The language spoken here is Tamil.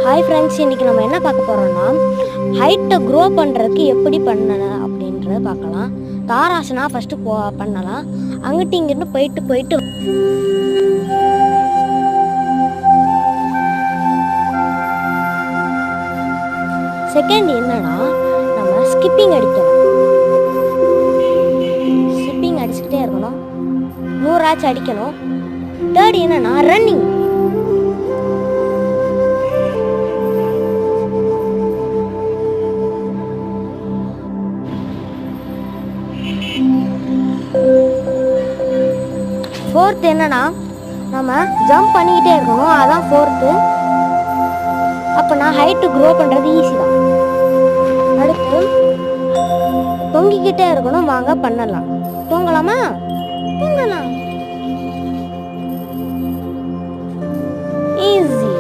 ஹாய் ஃப்ரெண்ட்ஸ், இன்றைக்கி நம்ம என்ன பார்க்க போகிறோம்னா ஹைட்டை க்ரோ பண்ணுறதுக்கு எப்படி பண்ணணும் அப்படின்றத பார்க்கலாம். தாராசனா ஃபஸ்ட்டு பண்ணலாம். அங்கிட்டு இங்கிட்டு போயிட்டு செகண்ட் என்னன்னா நம்ம ஸ்கிப்பிங் அடிக்கணும். ஸ்கிப்பிங் அடிச்சுக்கிட்டே இருக்கணும், 100 அடிக்கணும். தேர்ட் என்னன்னா ரன்னிங். ஃபோர்த் என்னன்னா நம்ம ஜம்ப் பண்ணிக்கிட்டே இருக்கணும், அதான் ஃபோர்த்து. அப்போ நான் ஹைட்டு க்ரோ பண்ணுறது ஈஸி தான். அடுத்து தொங்கிக்கிட்டே இருக்கணும். வாங்க பண்ணலாம். தூங்கலாமா? தூங்கலாம். ஈஸி.